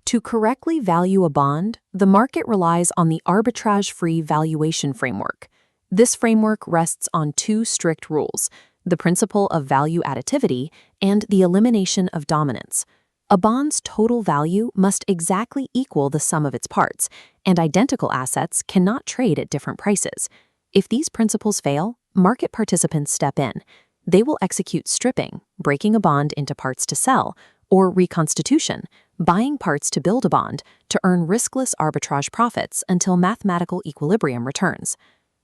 To correctly value a bond, the market relies on the arbitrage-free valuation framework. This framework rests on two strict rules: the principle of value additivity and the elimination of dominance. A bond's total value must exactly equal the sum of its parts, and identical assets cannot trade at different prices. If these principles fail, market participants step in. They will execute stripping, breaking a bond into parts to sell, or reconstitution, buying parts to build a bond, to earn riskless arbitrage profits until mathematical equilibrium returns.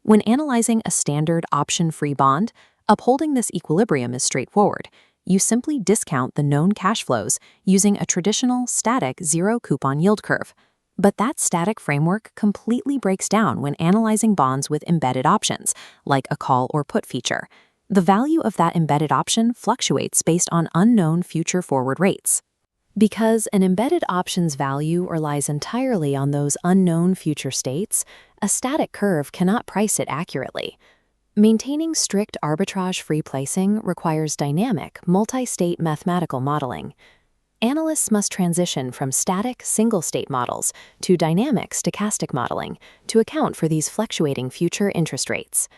When analyzing a standard option-free bond, upholding this equilibrium is straightforward. You simply discount the known cash flows using a traditional static zero-coupon yield curve. But that static framework completely breaks down when analyzing bonds with embedded options, like a call or put feature. The value of that embedded option fluctuates based on unknown future forward rates. Because an embedded option's value relies entirely on those unknown future states, a static curve cannot price it accurately. Maintaining strict arbitrage-free pricing requires dynamic, multi-state mathematical modeling. Analysts must transition from static, single-state models to dynamic, stochastic modeling to account for these fluctuating future interest rates.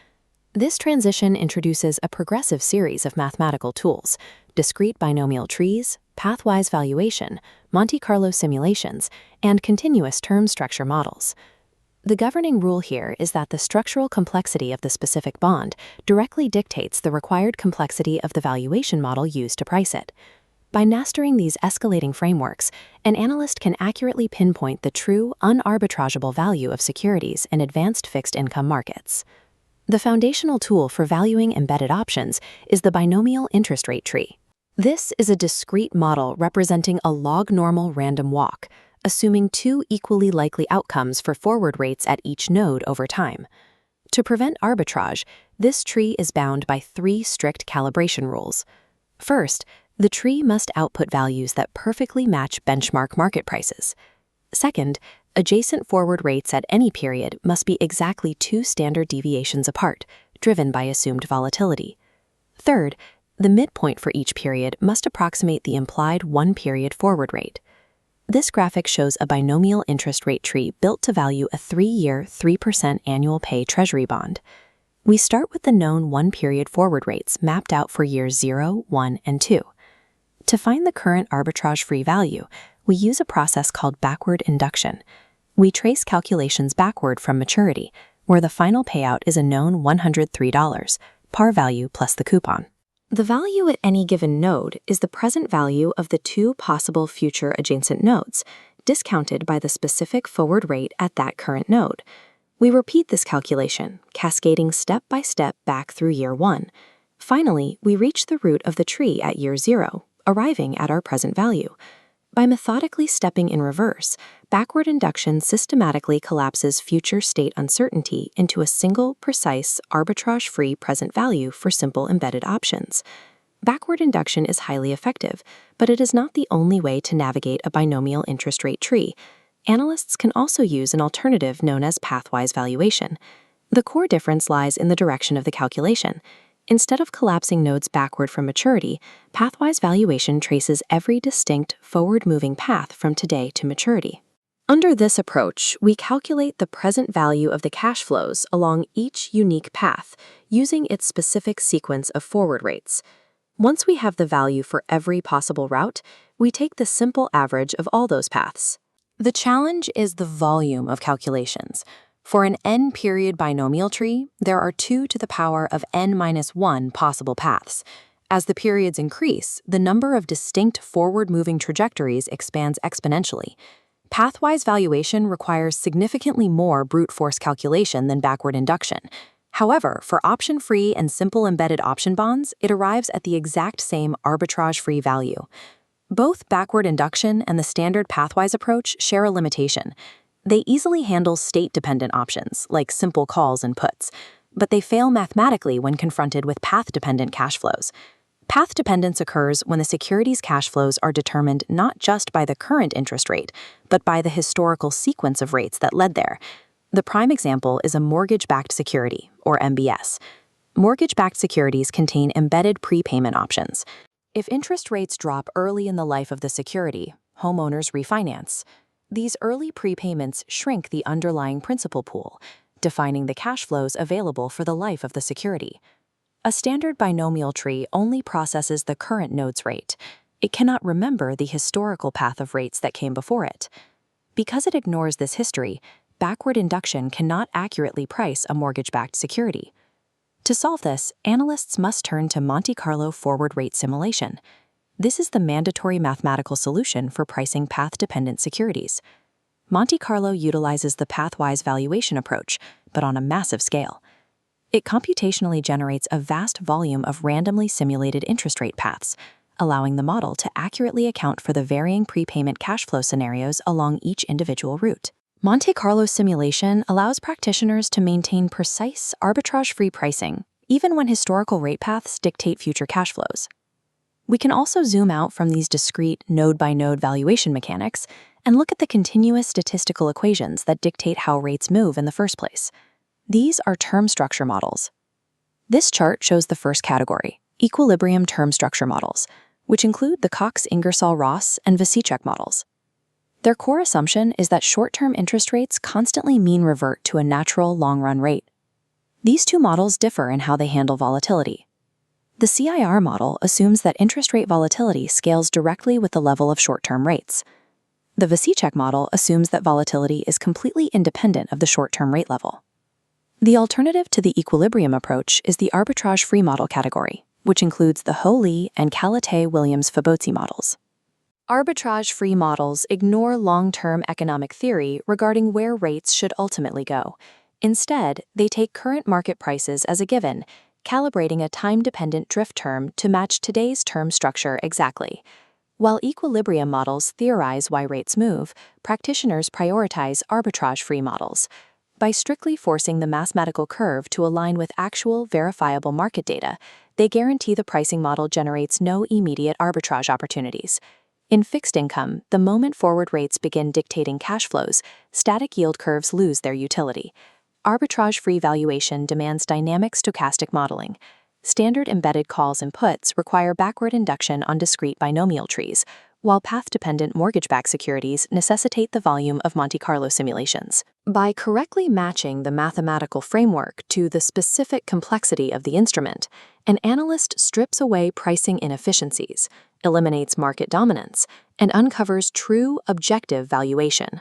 This transition introduces a progressive series of mathematical tools: discrete binomial trees, pathwise valuation, Monte Carlo simulations, and continuous term structure models. The governing rule here is that the structural complexity of the specific bond directly dictates the required complexity of the valuation model used to price it. By mastering these escalating frameworks, an analyst can accurately pinpoint the true, unarbitrageable value of securities in advanced fixed-income markets. The foundational tool for valuing embedded options is the binomial interest rate tree. This is a discrete model representing a log-normal random walk, assuming two equally likely outcomes for forward rates at each node over time. To prevent arbitrage, this tree is bound by three strict calibration rules. First, the tree must output values that perfectly match benchmark market prices. Second, adjacent forward rates at any period must be exactly two standard deviations apart, driven by assumed volatility. Third, the midpoint for each period must approximate the implied one-period forward rate. This graphic shows a binomial interest rate tree built to value a 3-year, 3% annual pay Treasury bond. We start with the known one-period forward rates mapped out for years 0, 1, and 2. To find the current arbitrage-free value, we use a process called backward induction. We trace calculations backward from maturity, where the final payout is a known $103, par value plus the coupon. The value at any given node is the present value of the two possible future adjacent nodes, discounted by the specific forward rate at that current node. We repeat this calculation, cascading step by step back through year 1. Finally, we reach the root of the tree at year 0, arriving at our present value. By methodically stepping in reverse, backward induction systematically collapses future state uncertainty into a single, precise, arbitrage-free present value for simple embedded options. Backward induction is highly effective, but it is not the only way to navigate a binomial interest rate tree. Analysts can also use an alternative known as pathwise valuation. The core difference lies in the direction of the calculation. Instead of collapsing nodes backward from maturity, pathwise valuation traces every distinct, forward-moving path from today to maturity. Under this approach, we calculate the present value of the cash flows along each unique path, using its specific sequence of forward rates. Once we have the value for every possible route, we take the simple average of all those paths. The challenge is the volume of calculations. For an n-period binomial tree, there are 2 to the power of n-1 possible paths. As the periods increase, the number of distinct forward-moving trajectories expands exponentially. Pathwise valuation requires significantly more brute force calculation than backward induction. However, for option-free and simple embedded option bonds, it arrives at the exact same arbitrage-free value. Both backward induction and the standard pathwise approach share a limitation. They easily handle state-dependent options, like simple calls and puts, but they fail mathematically when confronted with path-dependent cash flows. Path dependence occurs when the security's cash flows are determined not just by the current interest rate, but by the historical sequence of rates that led there. The prime example is a mortgage-backed security, or MBS. Mortgage-backed securities contain embedded prepayment options. If interest rates drop early in the life of the security, homeowners refinance. These early prepayments shrink the underlying principal pool, defining the cash flows available for the life of the security. A standard binomial tree only processes the current node's rate. It cannot remember the historical path of rates that came before it. Because it ignores this history, backward induction cannot accurately price a mortgage-backed security. To solve this, analysts must turn to Monte Carlo forward rate simulation. This is the mandatory mathematical solution for pricing path-dependent securities. Monte Carlo utilizes the Pathwise Valuation approach, but on a massive scale. It computationally generates a vast volume of randomly simulated interest rate paths, allowing the model to accurately account for the varying prepayment cash flow scenarios along each individual route. Monte Carlo simulation allows practitioners to maintain precise, arbitrage-free pricing, even when historical rate paths dictate future cash flows. We can also zoom out from these discrete node-by-node valuation mechanics and look at the continuous statistical equations that dictate how rates move in the first place. These are term structure models. This chart shows the first category, equilibrium term structure models, which include the Cox-Ingersoll-Ross and Vasicek models. Their core assumption is that short-term interest rates constantly mean revert to a natural long-run rate. These two models differ in how they handle volatility. The CIR model assumes that interest rate volatility scales directly with the level of short-term rates. The Vasicek model assumes that volatility is completely independent of the short-term rate level. The alternative to the equilibrium approach is the arbitrage-free model category, which includes the Ho-Lee and Kalotay-Williams-Fabozzi models. Arbitrage-free models ignore long-term economic theory regarding where rates should ultimately go. Instead, they take current market prices as a given, calibrating a time-dependent drift term to match today's term structure exactly. While equilibrium models theorize why rates move, practitioners prioritize arbitrage-free models. By strictly forcing the mathematical curve to align with actual, verifiable market data, they guarantee the pricing model generates no immediate arbitrage opportunities. In fixed income, the moment forward rates begin dictating cash flows, static yield curves lose their utility. Arbitrage-free valuation demands dynamic stochastic modeling. Standard embedded calls and puts require backward induction on discrete binomial trees, while path-dependent mortgage-backed securities necessitate the volume of Monte Carlo simulations. By correctly matching the mathematical framework to the specific complexity of the instrument, an analyst strips away pricing inefficiencies, eliminates market dominance, and uncovers true objective valuation.